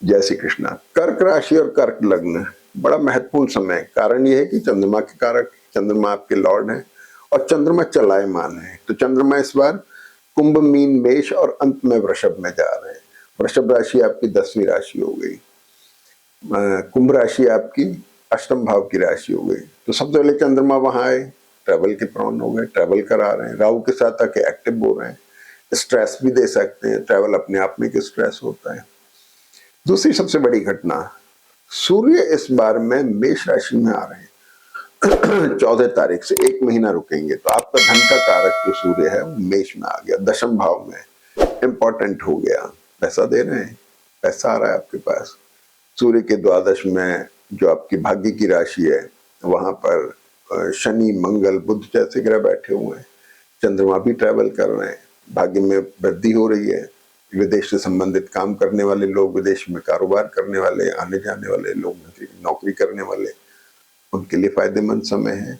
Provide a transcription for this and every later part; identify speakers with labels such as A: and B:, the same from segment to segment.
A: जय श्री कृष्णा। कर्क राशि और कर्क लग्न बड़ा महत्वपूर्ण समय है। कारण यह है कि चंद्रमा के कारक, चंद्रमा आपके लॉर्ड हैं और चंद्रमा चलायमान है। तो चंद्रमा इस बार कुंभ, मीन, मेष और अंत में वृषभ में जा रहे हैं। वृषभ राशि आपकी 10वीं राशि हो गई। कुंभ राशि आपकी अष्टम भाव की राशि हो गई। तो सबसे पहले चंद्रमा वहां आए, ट्रैवल के प्रॉन हो गए, ट्रैवल करा रहे हैं। राहु के साथ आके एक्टिव हो रहे हैं, स्ट्रेस भी दे सकते हैं। ट्रैवल अपने आप में एक स्ट्रेस होता है। दूसरी सबसे बड़ी घटना, सूर्य इस बार में मेष राशि में आ रहे हैं 14 तारीख से। 1 महीना रुकेंगे तो आपका धन का कारक जो सूर्य है वो मेष में आ गया, दशम भाव में इंपॉर्टेंट हो गया। पैसा दे रहे हैं, पैसा आ रहा है आपके पास। सूर्य के द्वादश में जो आपकी भाग्य की राशि है वहां पर शनि, मंगल, बुध जैसे ग्रह बैठे हुए हैं। चंद्रमा भी ट्रैवल कर रहे हैं, भाग्य में वृद्धि हो रही है। विदेश से संबंधित काम करने वाले लोग, विदेश में कारोबार करने वाले, आने जाने वाले लोग, नौकरी करने वाले, उनके लिए फायदेमंद समय है।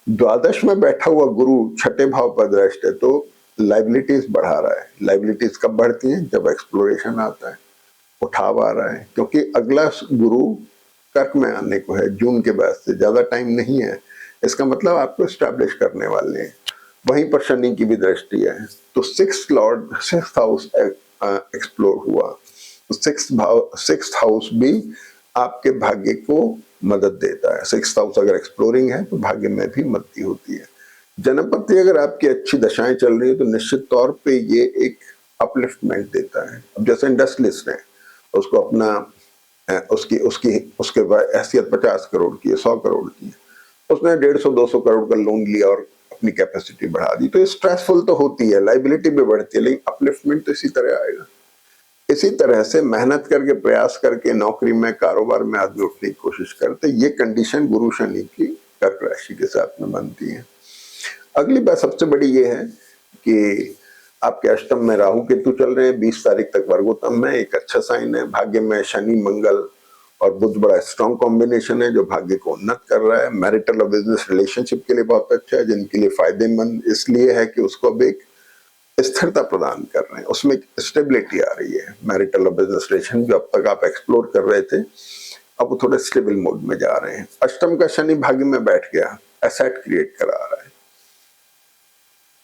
A: द्वादश में बैठा हुआ गुरु छठे भाव पर दृष्ट है, तो लाइबिलिटीज बढ़ा रहा है। लाइबिलिटीज कब बढ़ती हैं? जब एक्सप्लोरेशन आता है, उठाव आ रहा है। क्योंकि अगला गुरु कर्क में आने को है जून के बाद से, ज्यादा टाइम नहीं है। इसका मतलब आपको स्टैब्लिश करने वाले हैं। वहीं पर शनि की भी दृष्टि है, तो सिक्स्थ हाउस एक्सप्लोर हुआ। तो सिक्स्थ हाउस भी आपके भाग्य को मदद देता है। सिक्स्थ हाउस अगर एक्सप्लोरिंग है तो भाग्य में भी मदद होती है। जन्मपति अगर आपकी अच्छी दशाएं चल रही है तो निश्चित तौर पे ये एक अपलिफ्टमेंट देता है। अब जैसे इंडस्ट्रियलिस्ट है, उसको अपना उसकी उसकी उसके हैसियत 50 करोड़ की है, 100 करोड़ की है, उसने 150-200 करोड़ का लोन लिया और अपनी कैपेसिटी बढ़ा दी, तो ये स्ट्रेसफुल तो होती है, लाइबिलिटी भी बढ़ती है, लेकिन अपलिफ्टमेंट तो इसी तरह आएगा। इसी तरह से मेहनत करके, प्रयास करके, नौकरी में, कारोबार में आदमी उठने की कोशिश करते, ये कंडीशन गुरु शनि की कर्क राशि के साथ में बनती है। अगली बात सबसे बड़ी ये है कि आपके अष्टम में राहु केतु चल रहे हैं, 20 तारीख तक वर्गोत्तम में, एक अच्छा साइन है। भाग्य में शनि, मंगल और बुध बड़ा स्ट्रॉन्ग कॉम्बिनेशन है जो भाग्य को उन्नत कर रहा है। मैरिटल और बिजनेस रिलेशनशिप के लिए बहुत अच्छा है, जिनके लिए फायदेमंद इसलिए है कि उसको अब एक स्थिरता प्रदान कर रहे हैं, उसमें स्टेबिलिटी आ रही है। मैरिटल और बिजनेस रिलेशन जो अब तक आप एक्सप्लोर कर रहे थे, अब वो थोड़े स्टेबल मोड में जा रहे हैं। अष्टम का शनि भाग्य में बैठ गया, एसेट क्रिएट करा रहा है।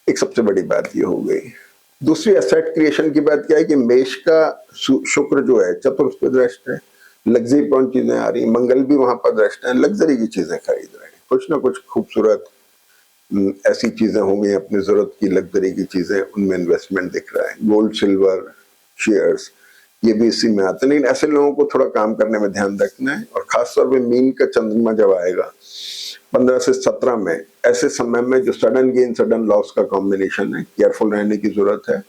A: एक सबसे बड़ी बात ये हो गई। दूसरी एसेट क्रिएशन की बात क्या है कि मेष का शुक्र जो है चतुर्थ पे दृष्ट है, लग्जरी पॉइंट चीजें आ रही है। मंगल भी वहां पर दृष्ट है, लग्जरी की चीजें खरीद रहे हैं, कुछ ना कुछ खूबसूरत ऐसी चीजें होंगी अपनी जरूरत की, लग्जरी की चीजें, उनमें इन्वेस्टमेंट दिख रहा है। गोल्ड, सिल्वर, शेयर्स, ये भी इसी में आते हैं। लेकिन ऐसे लोगों को थोड़ा काम करने में ध्यान रखना है। और खासतौर पे मीन का चंद्रमा जब आएगा 15 से 17 में, ऐसे समय में जो सडन गेन सडन लॉस का कॉम्बिनेशन है, केयरफुल रहने की जरूरत है।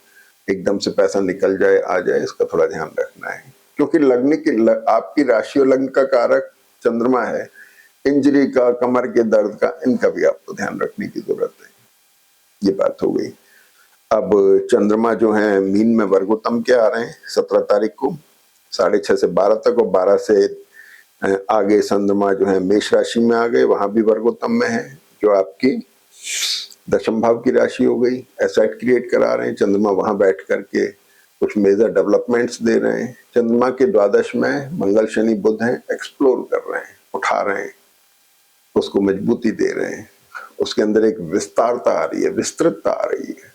A: एकदम से पैसा निकल जाए, आ जाए, इसका थोड़ा ध्यान रखना है। क्योंकि आपकी राशि और लग्न का कारक चंद्रमा है। इंजरी का, कमर के दर्द का, इनका भी आपको ध्यान रखने की जरूरत है। ये बात हो गई। अब चंद्रमा जो है मीन में वर्गोत्तम के आ रहे हैं 17 तारीख को 6:30 से 12 तक, और 12 से आगे चंद्रमा जो है मेष राशि में आ गए, वहां भी वर्गोत्तम में है, जो आपकी दशम भाव की राशि हो गई। एसेट क्रिएट करा रहे हैं। चंद्रमा वहां बैठ करके कुछ मेजर डेवलपमेंट्स दे रहे हैं। चंद्रमा के द्वादश में मंगल, शनि, बुध हैं, एक्सप्लोर कर रहे हैं, उठा रहे हैं, उसको मजबूती दे रहे हैं। उसके अंदर एक विस्तारता आ रही है, विस्तृतता आ रही है,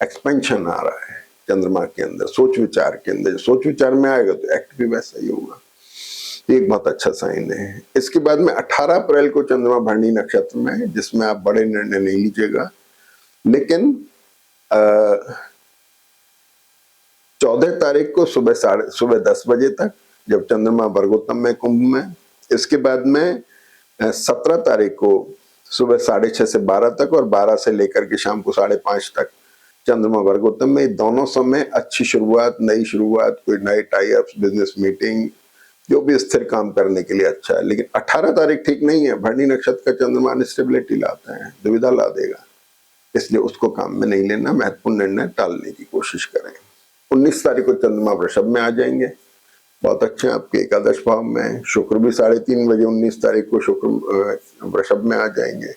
A: एक्सपेंशन आ रहा है चंद्रमा के अंदर। सोच विचार के अंदर, सोच विचार में आएगा तो एक्ट भी वैसा ही होगा। एक बहुत अच्छा साइन है। इसके बाद में 18 अप्रैल को चंद्रमा भरणी नक्षत्र में है, जिसमें आप बड़े निर्णय नहीं लीजिएगा। लेकिन 14 तारीख को सुबह 10 बजे तक, जब चंद्रमा वर्गोत्तम में कुंभ में। इसके बाद में 17 तारीख को सुबह 6:30 से 12 तक, और 12 से लेकर के शाम को 5:30 तक चंद्रमा वर्गोत्तम में। दोनों समय अच्छी शुरुआत, नई शुरुआत, कोई नए टाई अप्स, बिजनेस मीटिंग, जो भी स्थिर काम करने के लिए अच्छा है। लेकिन 18 तारीख ठीक नहीं है। भरणी नक्षत्र का चंद्रमा अनस्टेबिलिटी लाता है, दुविधा ला देगा, इसलिए उसको काम में नहीं लेना। महत्वपूर्ण निर्णय टालने की कोशिश करें। 19 तारीख को चंद्रमा वृषभ में आ जाएंगे, बहुत अच्छे आपके एकादश भाव में। शुक्र भी 3:30 बजे 19 तारीख को शुक्र वृषभ में आ जाएंगे।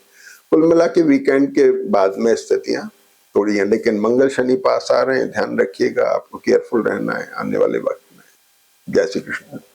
A: कुल मिला के वीकेंड के बाद में स्थितियां थोड़ी हैं, लेकिन मंगल शनि पास आ रहे हैं, ध्यान रखिएगा, आपको केयरफुल रहना है आने वाले वक्त में। जय श्री कृष्ण।